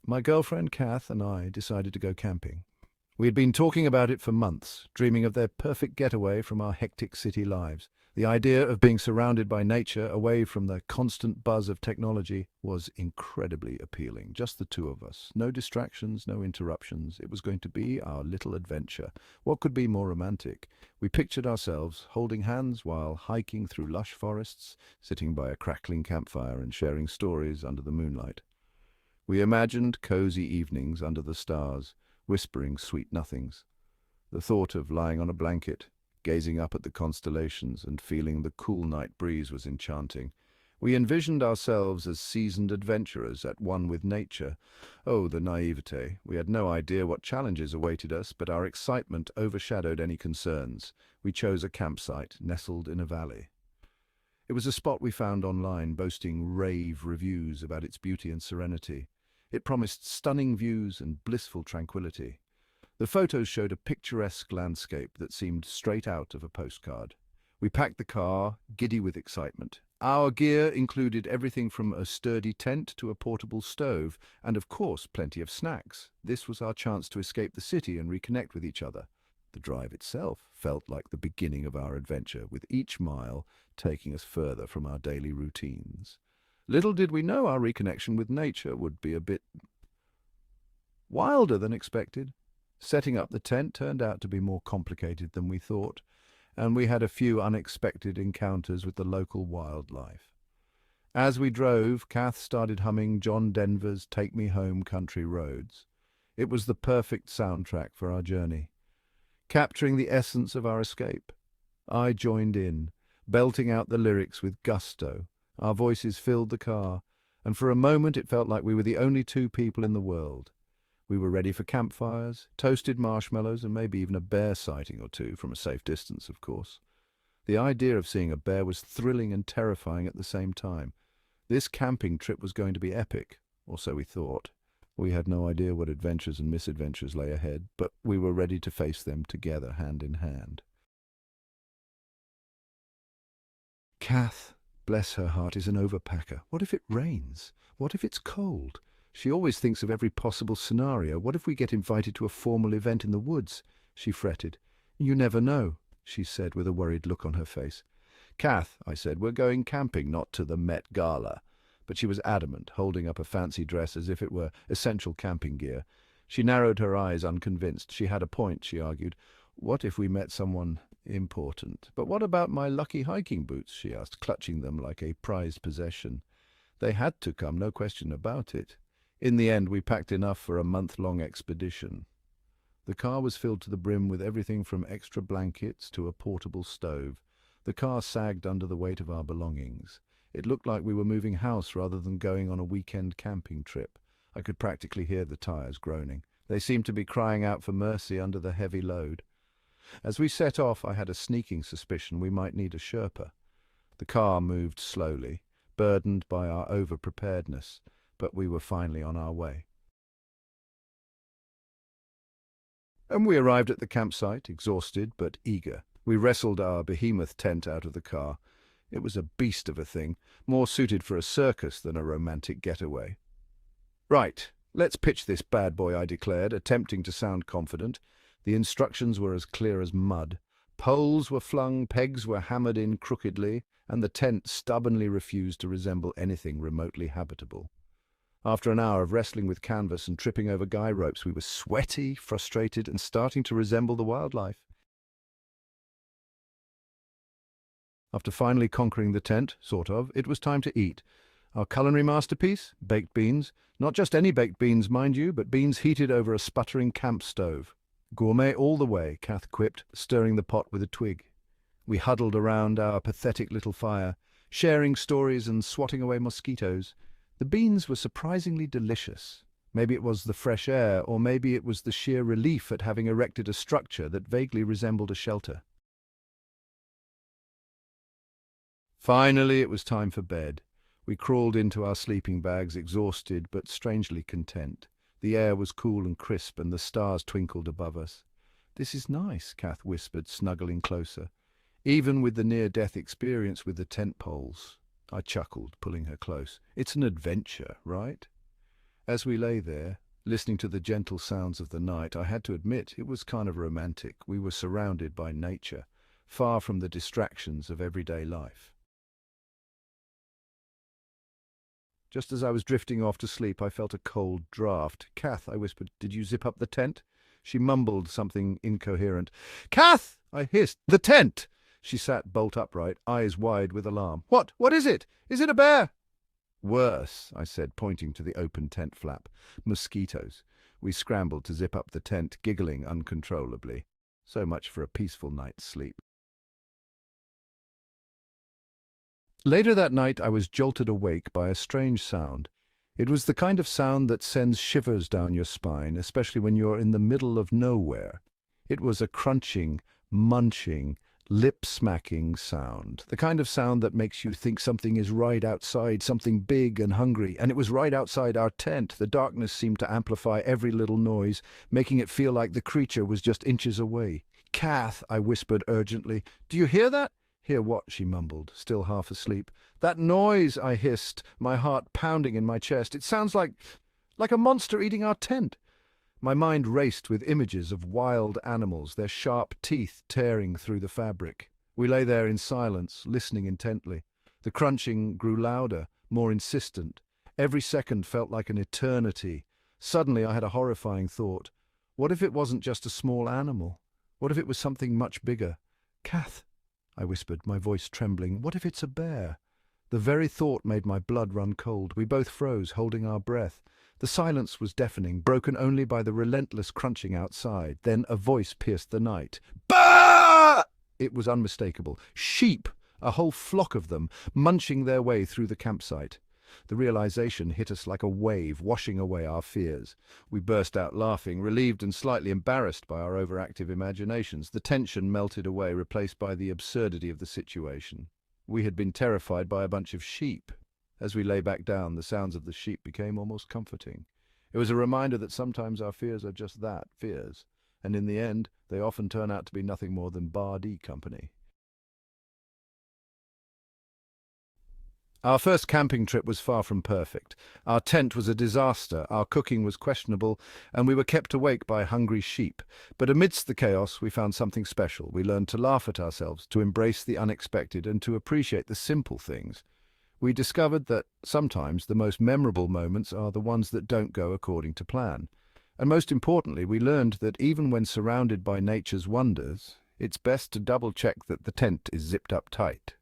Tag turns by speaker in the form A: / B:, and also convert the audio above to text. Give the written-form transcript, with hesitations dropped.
A: My girlfriend Kath and I decided to go camping. We had been talking about it for months, dreaming of their perfect getaway from our hectic city lives. The idea of being surrounded by nature, away from the constant buzz of technology, was incredibly appealing. Just the two of us. No distractions, no interruptions. It was going to be our little adventure. What could be more romantic? We pictured ourselves holding hands while hiking through lush forests, sitting by a crackling campfire and sharing stories under the moonlight. We imagined cozy evenings under the stars, whispering sweet nothings. The thought of lying on a blanket, gazing up at the constellations and feeling the cool night breeze was enchanting. We envisioned ourselves as seasoned adventurers at one with nature. Oh, the naivete! We had no idea what challenges awaited us, but our excitement overshadowed any concerns. We chose a campsite nestled in a valley. It was a spot we found online, boasting rave reviews about its beauty and serenity. It promised stunning views and blissful tranquility. The photos showed a picturesque landscape that seemed straight out of a postcard. We packed the car, giddy with excitement. Our gear included everything from a sturdy tent to a portable stove, and of course plenty of snacks. This was our chance to escape the city and reconnect with each other. The drive itself felt like the beginning of our adventure, with each mile taking us further from our daily routines. Little did we know our reconnection with nature would be a bit wilder than expected. Setting up the tent turned out to be more complicated than we thought, and we had a few unexpected encounters with the local wildlife. As we drove, Kath started humming John Denver's Take Me Home Country Roads. It was the perfect soundtrack for our journey, capturing the essence of our escape. I joined in, belting out the lyrics with gusto. Our voices filled the car, and for a moment it felt like we were the only two people in the world. We were ready for campfires, toasted marshmallows, and maybe even a bear sighting or two, from a safe distance, of course. The idea of seeing a bear was thrilling and terrifying at the same time. This camping trip was going to be epic, or so we thought. We had no idea what adventures and misadventures lay ahead, but we were ready to face them together, hand in hand. Kath, bless her heart, is an overpacker. What if it rains? What if it's cold? She always thinks of every possible scenario. What if we get invited to a formal event in the woods? She fretted. You never know, she said with a worried look on her face. Kath, I said, we're going camping, not to the Met Gala. But she was adamant, holding up a fancy dress as if it were essential camping gear. She narrowed her eyes, unconvinced. She had a point, she argued. What if we met someone important? But what about my lucky hiking boots, she asked, clutching them like a prized possession. They had to come, no question about it. In the end, we packed enough for a month-long expedition. The car was filled to the brim with everything from extra blankets to a portable stove. The car sagged under the weight of our belongings. It looked like we were moving house rather than going on a weekend camping trip. I could practically hear the tires groaning. They seemed to be crying out for mercy under the heavy load. As we set off, I had a sneaking suspicion we might need a Sherpa. The car moved slowly, burdened by our over-preparedness, but we were finally on our way. And we arrived at the campsite, exhausted but eager. We wrestled our behemoth tent out of the car. It was a beast of a thing, more suited for a circus than a romantic getaway. Right, let's pitch this bad boy, I declared, attempting to sound confident. The instructions were as clear as mud. Poles were flung, pegs were hammered in crookedly, and the tent stubbornly refused to resemble anything remotely habitable. After an hour of wrestling with canvas and tripping over guy ropes, we were sweaty, frustrated, and starting to resemble the wildlife. After finally conquering the tent, sort of, it was time to eat. Our culinary masterpiece? Baked beans. Not just any baked beans, mind you, but beans heated over a sputtering camp stove. Gourmet all the way, Kath quipped, stirring the pot with a twig. We huddled around our pathetic little fire, sharing stories and swatting away mosquitoes. The beans were surprisingly delicious. Maybe it was the fresh air, or maybe it was the sheer relief at having erected a structure that vaguely resembled a shelter. Finally, it was time for bed. We crawled into our sleeping bags, exhausted but strangely content. The air was cool and crisp, and the stars twinkled above us. "This is nice," Kath whispered, snuggling closer. "Even with the near-death experience with the tent poles." I chuckled, pulling her close. "It's an adventure, right?" As we lay there, listening to the gentle sounds of the night, I had to admit it was kind of romantic. We were surrounded by nature, far from the distractions of everyday life. Just as I was drifting off to sleep, I felt a cold draught. "Kath," I whispered, "did you zip up the tent?" She mumbled something incoherent. "Kath!" I hissed. "The tent!" She sat bolt upright, eyes wide with alarm. "What? What is it? Is it a bear?" "Worse," I said, pointing to the open tent flap. "Mosquitoes." We scrambled to zip up the tent, giggling uncontrollably. So much for a peaceful night's sleep. Later that night I was jolted awake by a strange sound. It was the kind of sound that sends shivers down your spine, especially when you're in the middle of nowhere. It was a crunching, munching, lip-smacking sound, the kind of sound that makes you think something is right outside, something big and hungry, and it was right outside our tent. The darkness seemed to amplify every little noise, making it feel like the creature was just inches away. "Kath," I whispered urgently, "do you hear that?" "Hear what?" she mumbled, still half asleep. "That noise," I hissed, my heart pounding in my chest. "It sounds like a monster eating our tent." My mind raced with images of wild animals, their sharp teeth tearing through the fabric. We lay there in silence, listening intently. The crunching grew louder, more insistent. Every second felt like an eternity. Suddenly I had a horrifying thought. What if it wasn't just a small animal? What if it was something much bigger? "Kath," I whispered, my voice trembling, "what if it's a bear?" The very thought made my blood run cold. We both froze, holding our breath. The silence was deafening, broken only by the relentless crunching outside. Then a voice pierced the night. "Bah!" It was unmistakable. Sheep! A whole flock of them, munching their way through the campsite. The realization hit us like a wave, washing away our fears. We burst out laughing, relieved and slightly embarrassed by our overactive imaginations. The tension melted away, replaced by the absurdity of the situation. We had been terrified by a bunch of sheep. As we lay back down, the sounds of the sheep became almost comforting. It was a reminder that sometimes our fears are just that, fears, and in the end, they often turn out to be nothing more than Bardee company. Our first camping trip was far from perfect. Our tent was a disaster, our cooking was questionable, and we were kept awake by hungry sheep. But amidst the chaos, we found something special. We learned to laugh at ourselves, to embrace the unexpected, and to appreciate the simple things. We discovered that sometimes the most memorable moments are the ones that don't go according to plan. And most importantly, we learned that even when surrounded by nature's wonders, it's best to double-check that the tent is zipped up tight.